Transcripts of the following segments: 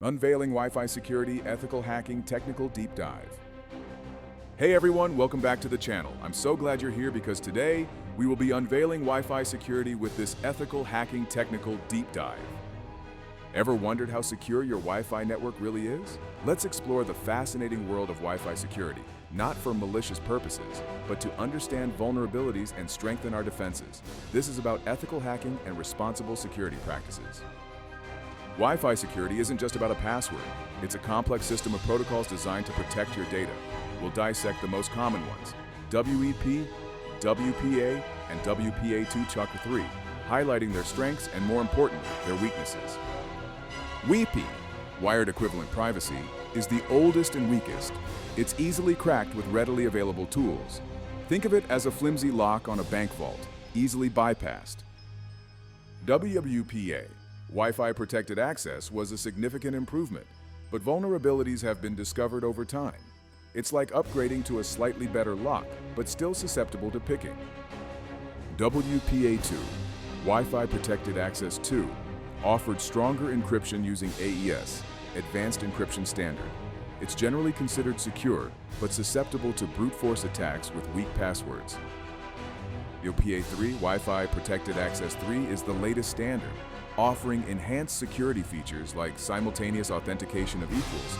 Unveiling Wi-Fi Security, Ethical Hacking, Technical Deep Dive. Hey everyone, welcome back to the channel. I'm so glad you're here because today we will be unveiling Wi-Fi security with this ethical hacking technical deep dive. Ever wondered how secure your Wi-Fi network really is? Let's explore the fascinating world of Wi-Fi security, not for malicious purposes, but to understand vulnerabilities and strengthen our defenses. This is about ethical hacking and responsible security practices. Wi-Fi security isn't just about a password. It's a complex system of protocols designed to protect your data. We'll dissect the most common ones: WEP, WPA, and WPA2-3, highlighting their strengths and, more importantly, their weaknesses. WEP, wired equivalent privacy, is the oldest and weakest. It's easily cracked with readily available tools. Think of it as a flimsy lock on a bank vault, easily bypassed. WPA, Wi-Fi protected access, was a significant improvement, but vulnerabilities have been discovered over time. It's like upgrading to a slightly better lock, but still susceptible to picking. WPA2, Wi-Fi protected access 2, offered stronger encryption using AES, Advanced Encryption Standard. It's generally considered secure, but susceptible to brute force attacks with weak passwords. WPA3, Wi-Fi protected access 3, is the latest standard, offering enhanced security features like simultaneous authentication of equals,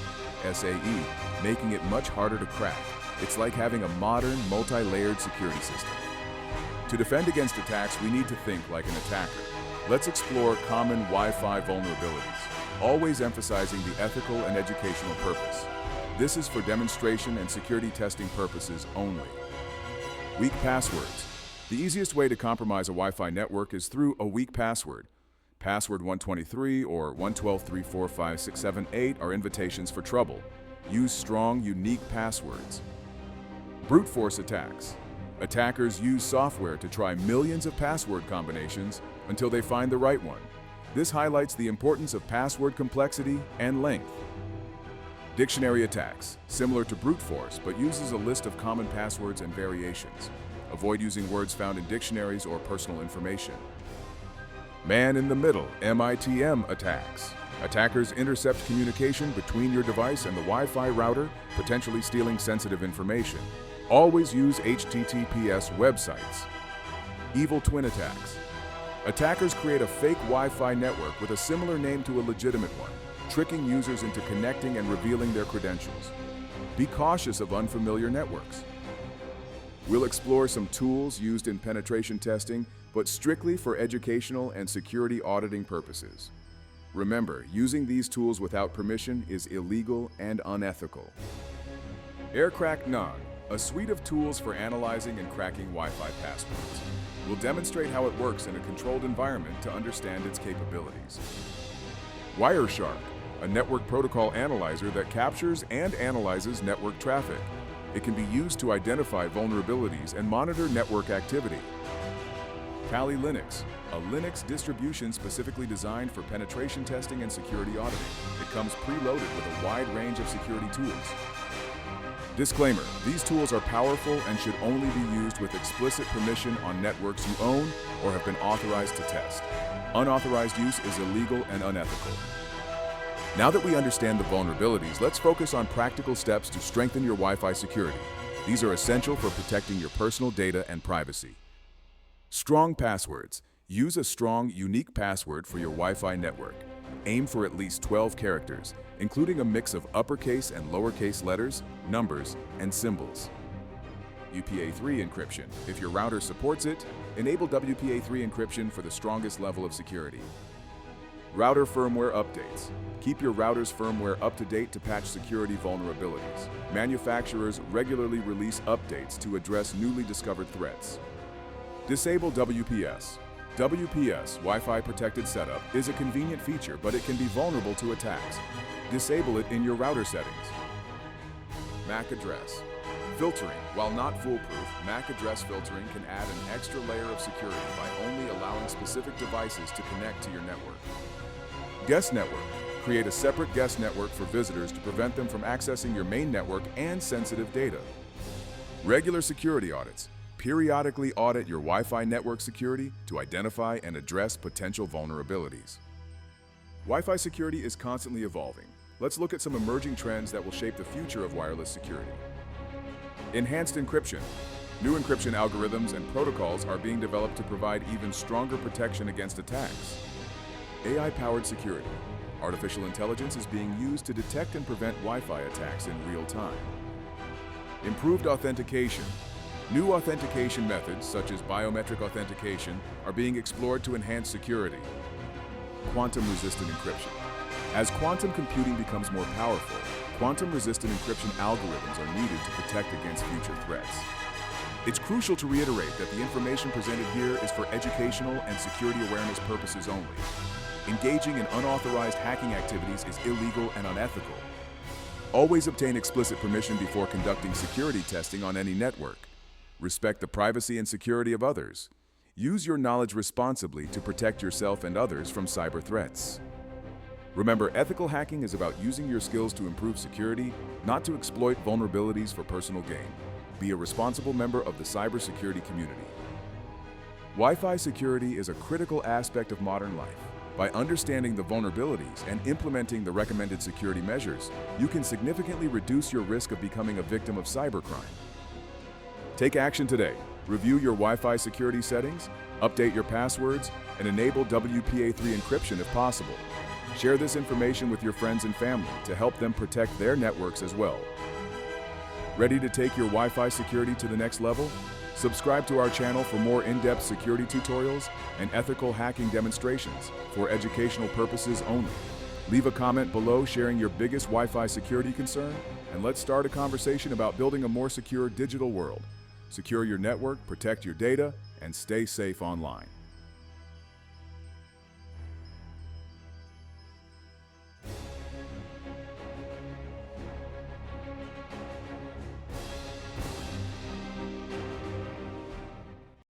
SAE, making it much harder to crack. It's like having a modern, multi-layered security system. To defend against attacks, we need to think like an attacker. Let's explore common Wi-Fi vulnerabilities, always emphasizing the ethical and educational purpose. This is for demonstration and security testing purposes only. Weak passwords. The easiest way to compromise a Wi-Fi network is through a weak password. Password 123 or 112345678 are invitations for trouble. Use strong, unique passwords. Brute force attacks. Attackers use software to try millions of password combinations until they find the right one. This highlights the importance of password complexity and length. Dictionary attacks, similar to brute force, but uses a list of common passwords and variations. Avoid using words found in dictionaries or personal information. Man-in-the-middle, MITM attacks. Attackers intercept communication between your device and the Wi-Fi router, potentially stealing sensitive information. Always use HTTPS websites. Evil twin attacks. Attackers create a fake Wi-Fi network with a similar name to a legitimate one, tricking users into connecting and revealing their credentials. Be cautious of unfamiliar networks. We'll explore some tools used in penetration testing, but strictly for educational and security auditing purposes. Remember, using these tools without permission is illegal and unethical. Aircrack None, a suite of tools for analyzing and cracking Wi-Fi passwords. We'll demonstrate how it works in a controlled environment to understand its capabilities. Wireshark, a network protocol analyzer that captures and analyzes network traffic. It can be used to identify vulnerabilities and monitor network activity. Kali Linux, a Linux distribution specifically designed for penetration testing and security auditing. It comes preloaded with a wide range of security tools. Disclaimer: these tools are powerful and should only be used with explicit permission on networks you own or have been authorized to test. Unauthorized use is illegal and unethical. Now that we understand the vulnerabilities, let's focus on practical steps to strengthen your Wi-Fi security. These are essential for protecting your personal data and privacy. Strong passwords. Use a strong, unique password for your Wi-Fi network. Aim for at least 12 characters, including a mix of uppercase and lowercase letters, numbers, and symbols. WPA3 encryption. If your router supports it, enable WPA3 encryption for the strongest level of security. Router firmware updates. Keep your router's firmware up to date to patch security vulnerabilities. Manufacturers regularly release updates to address newly discovered threats. Disable WPS. WPS, Wi-Fi protected setup, is a convenient feature, but it can be vulnerable to attacks. Disable it in your router settings. MAC address. Filtering. While not foolproof, MAC address filtering can add an extra layer of security by only allowing specific devices to connect to your network. Guest network. Create a separate guest network for visitors to prevent them from accessing your main network and sensitive data. Regular security audits. Periodically audit your Wi-Fi network security to identify and address potential vulnerabilities. Wi-Fi security is constantly evolving. Let's look at some emerging trends that will shape the future of wireless security. Enhanced encryption. New encryption algorithms and protocols are being developed to provide even stronger protection against attacks. AI-powered security. Artificial intelligence is being used to detect and prevent Wi-Fi attacks in real time. Improved authentication. New authentication methods, such as biometric authentication, are being explored to enhance security. Quantum-resistant encryption. As quantum computing becomes more powerful, quantum-resistant encryption algorithms are needed to protect against future threats. It's crucial to reiterate that the information presented here is for educational and security awareness purposes only. Engaging in unauthorized hacking activities is illegal and unethical. Always obtain explicit permission before conducting security testing on any network. Respect the privacy and security of others. Use your knowledge responsibly to protect yourself and others from cyber threats. Remember, ethical hacking is about using your skills to improve security, not to exploit vulnerabilities for personal gain. Be a responsible member of the cybersecurity community. Wi-Fi security is a critical aspect of modern life. By understanding the vulnerabilities and implementing the recommended security measures, you can significantly reduce your risk of becoming a victim of cybercrime. Take action today. Review your Wi-Fi security settings, update your passwords, and enable WPA3 encryption if possible. Share this information with your friends and family to help them protect their networks as well. Ready to take your Wi-Fi security to the next level? Subscribe to our channel for more in-depth security tutorials and ethical hacking demonstrations for educational purposes only. Leave a comment below sharing your biggest Wi-Fi security concern, and let's start a conversation about building a more secure digital world. Secure your network, protect your data, and stay safe online.